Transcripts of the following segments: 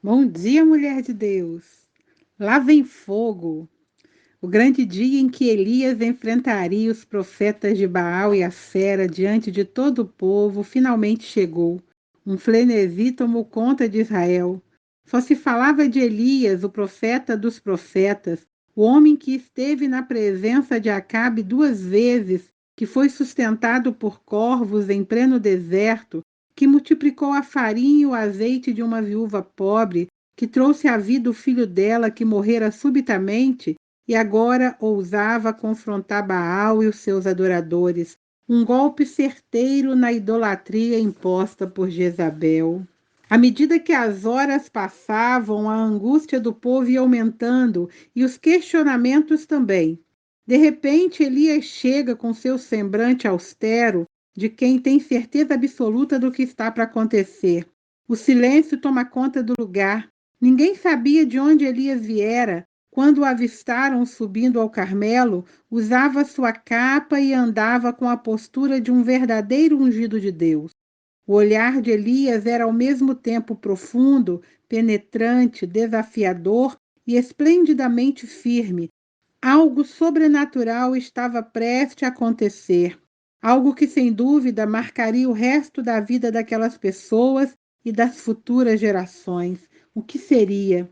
Bom dia, mulher de Deus. Lá vem fogo. O grande dia em que Elias enfrentaria os profetas de Baal e Acera diante de todo o povo finalmente chegou. Um frenesi tomou conta de Israel. Só se falava de Elias, o profeta dos profetas, o homem que esteve na presença de Acabe 2 vezes, que foi sustentado por corvos em pleno deserto, que multiplicou a farinha e o azeite de uma viúva pobre, que trouxe à vida o filho dela que morrera subitamente e agora ousava confrontar Baal e os seus adoradores, um golpe certeiro na idolatria imposta por Jezabel. À medida que as horas passavam, a angústia do povo ia aumentando e os questionamentos também. De repente, Elias chega com seu semblante austero, de quem tem certeza absoluta do que está para acontecer. O silêncio toma conta do lugar. Ninguém sabia de onde Elias viera. Quando o avistaram subindo ao Carmelo, usava sua capa e andava com a postura de um verdadeiro ungido de Deus. O olhar de Elias era ao mesmo tempo profundo, penetrante, desafiador e esplendidamente firme. Algo sobrenatural estava prestes a acontecer, algo que sem dúvida marcaria o resto da vida daquelas pessoas e das futuras gerações. O que seria?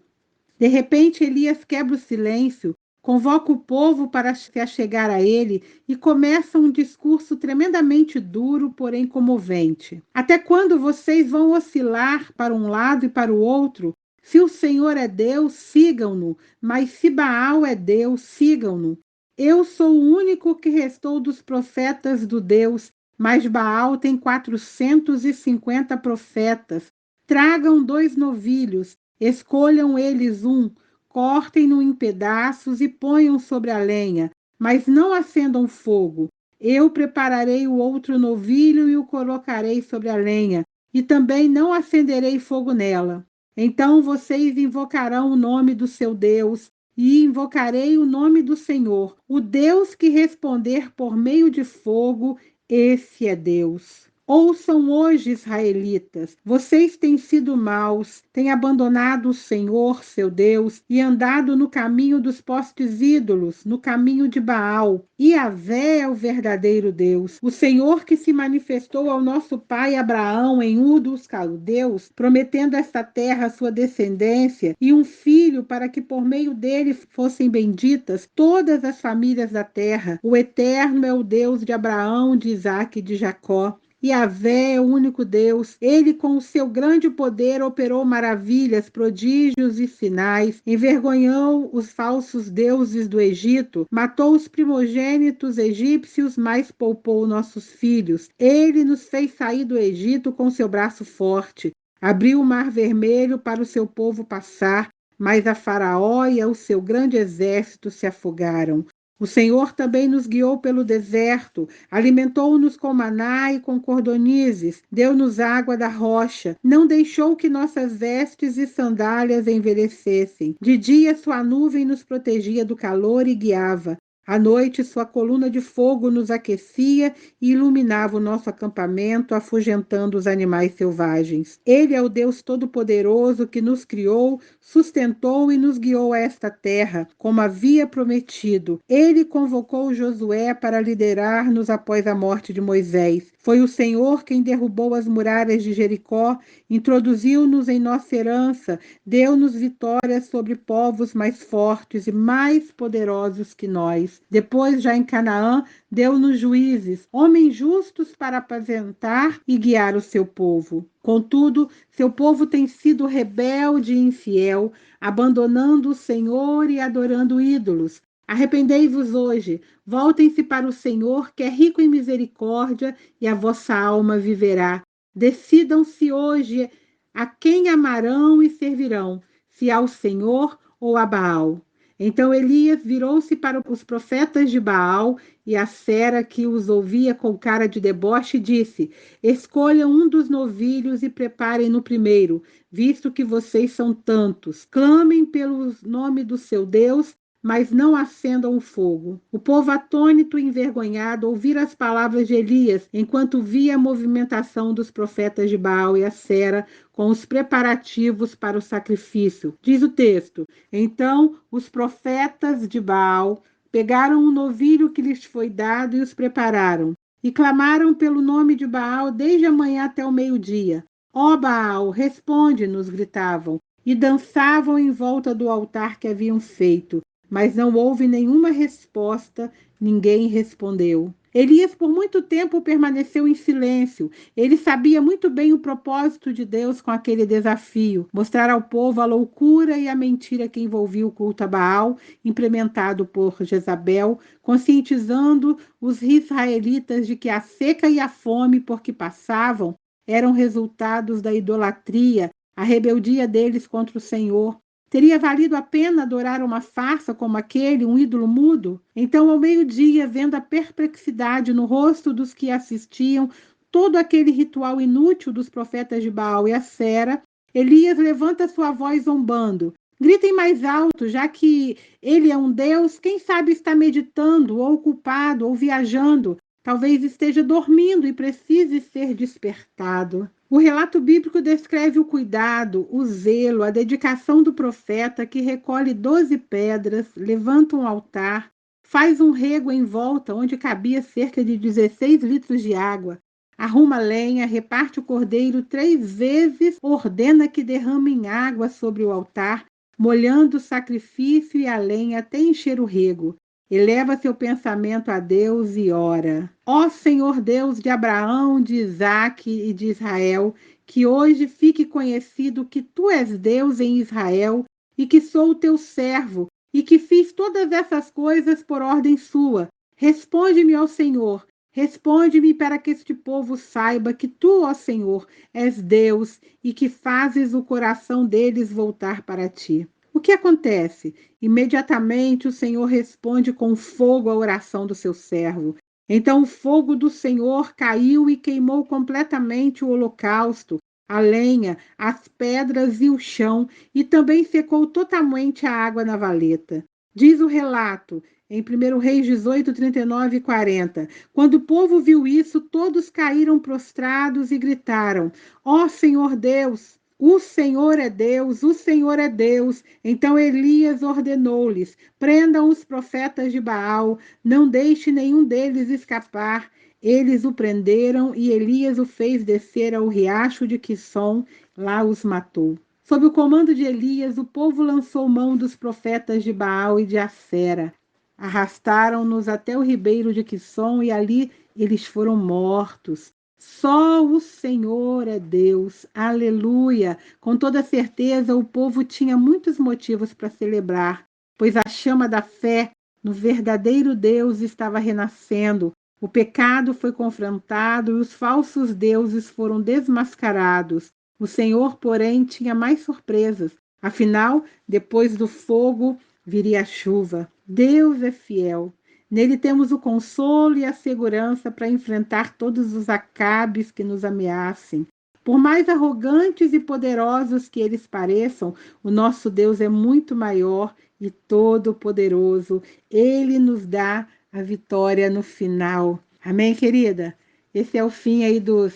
De repente, Elias quebra o silêncio, convoca o povo para se achegar a ele e começa um discurso tremendamente duro, porém comovente. Até quando vocês vão oscilar para um lado e para o outro? Se o Senhor é Deus, sigam-no, mas se Baal é Deus, sigam-no. Eu sou o único que restou dos profetas do Deus, mas Baal tem 450 profetas. Tragam 2 novilhos. Escolham eles um, cortem-no em pedaços e ponham sobre a lenha, mas não acendam fogo. Eu prepararei o outro novilho e o colocarei sobre a lenha, e também não acenderei fogo nela. Então vocês invocarão o nome do seu Deus, e invocarei o nome do Senhor. O Deus que responder por meio de fogo, esse é Deus. Ouçam hoje, israelitas, vocês têm sido maus, têm abandonado o Senhor, seu Deus, e andado no caminho dos postes ídolos, no caminho de Baal. Yahvé é o verdadeiro Deus, o Senhor que se manifestou ao nosso pai Abraão em Ur dos Caldeus, prometendo esta terra à sua descendência e um filho para que por meio dele fossem benditas todas as famílias da terra. O Eterno é o Deus de Abraão, de Isaque e de Jacó. Yahvé é o único Deus. Ele, com o seu grande poder, operou maravilhas, prodígios e sinais, envergonhou os falsos deuses do Egito, matou os primogênitos egípcios, mas poupou nossos filhos. Ele nos fez sair do Egito com seu braço forte, abriu o mar vermelho para o seu povo passar, mas a Faraó e o seu grande exército se afogaram. O Senhor também nos guiou pelo deserto, alimentou-nos com maná e com cordonizes, deu-nos água da rocha, não deixou que nossas vestes e sandálias envelhecessem. De dia sua nuvem nos protegia do calor e guiava. À noite sua coluna de fogo nos aquecia e iluminava o nosso acampamento, afugentando os animais selvagens. Ele é o Deus Todo-Poderoso que nos criou, sustentou e nos guiou a esta terra, como havia prometido. Ele convocou Josué para liderar-nos após a morte de Moisés. Foi o Senhor quem derrubou as muralhas de Jericó, introduziu-nos em nossa herança, deu-nos vitórias sobre povos mais fortes e mais poderosos que nós. Depois, já em Canaã, deu-nos juízes, homens justos para apacentar e guiar o seu povo. Contudo, seu povo tem sido rebelde e infiel, abandonando o Senhor e adorando ídolos. Arrependei-vos hoje, voltem-se para o Senhor, que é rico em misericórdia, e a vossa alma viverá. Decidam-se hoje a quem amarão e servirão, se ao Senhor ou a Baal. Então Elias virou-se para os profetas de Baal, e a Sera, que os ouvia com cara de deboche, disse: escolham um dos novilhos e preparem no primeiro, visto que vocês são tantos. Clamem pelo nome do seu Deus, mas não acendam o fogo. O povo atônito e envergonhado ouvira as palavras de Elias, enquanto via a movimentação dos profetas de Baal e Acera com os preparativos para o sacrifício. Diz o texto: então os profetas de Baal pegaram um novilho que lhes foi dado e os prepararam, e clamaram pelo nome de Baal desde a manhã até o meio-dia. Ó Baal, responde-nos, gritavam, e dançavam em volta do altar que haviam feito. Mas não houve nenhuma resposta, ninguém respondeu. Elias por muito tempo permaneceu em silêncio. Ele sabia muito bem o propósito de Deus com aquele desafio, mostrar ao povo a loucura e a mentira que envolvia o culto a Baal, implementado por Jezabel, conscientizando os israelitas de que a seca e a fome por que passavam eram resultados da idolatria, a rebeldia deles contra o Senhor. Teria valido a pena adorar uma farsa como aquele, um ídolo mudo? Então, ao meio-dia, vendo a perplexidade no rosto dos que assistiam, todo aquele ritual inútil dos profetas de Baal e Acera, Elias levanta sua voz zombando. Gritem mais alto, já que ele é um Deus, quem sabe está meditando, ou ocupado, ou viajando. Talvez esteja dormindo e precise ser despertado. O relato bíblico descreve o cuidado, o zelo, a dedicação do profeta que recolhe 12 pedras, levanta um altar, faz um rego em volta onde cabia cerca de 16 litros de água, arruma lenha, reparte o cordeiro 3 vezes, ordena que derramem água sobre o altar, molhando o sacrifício e a lenha até encher o rego. Eleva seu pensamento a Deus e ora. Ó Senhor Deus de Abraão, de Isaque e de Israel, que hoje fique conhecido que tu és Deus em Israel e que sou o teu servo e que fiz todas essas coisas por ordem sua. Responde-me, ó Senhor, responde-me para que este povo saiba que tu, ó Senhor, és Deus e que fazes o coração deles voltar para ti. O que acontece? Imediatamente o Senhor responde com fogo à oração do seu servo. Então o fogo do Senhor caiu e queimou completamente o holocausto, a lenha, as pedras e o chão, e também secou totalmente a água na valeta. Diz o relato, em 1 Reis 18, 39 e 40. Quando o povo viu isso, todos caíram prostrados e gritaram: ó Senhor Deus! O Senhor é Deus, o Senhor é Deus. Então Elias ordenou-lhes: prendam os profetas de Baal, não deixe nenhum deles escapar. Eles o prenderam e Elias o fez descer ao riacho de Quissom, lá os matou. Sob o comando de Elias, o povo lançou mão dos profetas de Baal e de Acera. Arrastaram-nos até o ribeiro de Quissom e ali eles foram mortos. Só o Senhor é Deus, aleluia! Com toda certeza, o povo tinha muitos motivos para celebrar, pois a chama da fé no verdadeiro Deus estava renascendo. O pecado foi confrontado e os falsos deuses foram desmascarados. O Senhor, porém, tinha mais surpresas. Afinal, depois do fogo, viria a chuva. Deus é fiel. Nele temos o consolo e a segurança para enfrentar todos os acabes que nos ameacem. Por mais arrogantes e poderosos que eles pareçam, o nosso Deus é muito maior e todo-poderoso. Ele nos dá a vitória no final. Amém, querida? Esse é o fim aí dos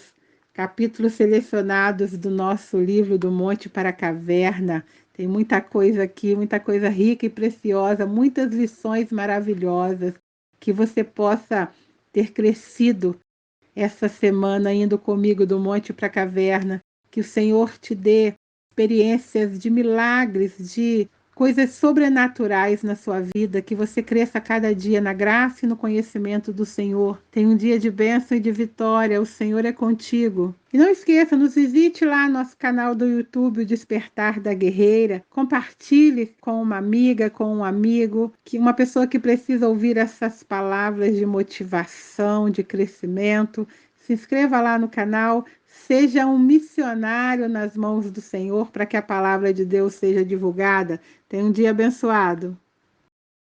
capítulos selecionados do nosso livro do Monte para a Caverna. Tem muita coisa aqui, muita coisa rica e preciosa, muitas lições maravilhosas, que você possa ter crescido essa semana indo comigo do monte para a caverna, que o Senhor te dê experiências de milagres, de coisas sobrenaturais na sua vida, que você cresça cada dia na graça e no conhecimento do Senhor. Tenha um dia de bênção e de vitória, o Senhor é contigo. E não esqueça, nos visite lá no nosso canal do YouTube, o Despertar da Guerreira. Compartilhe com uma amiga, com um amigo, que uma pessoa que precisa ouvir essas palavras de motivação, de crescimento. Se inscreva lá no canal, seja um missionário nas mãos do Senhor para que a palavra de Deus seja divulgada. Tenha um dia abençoado.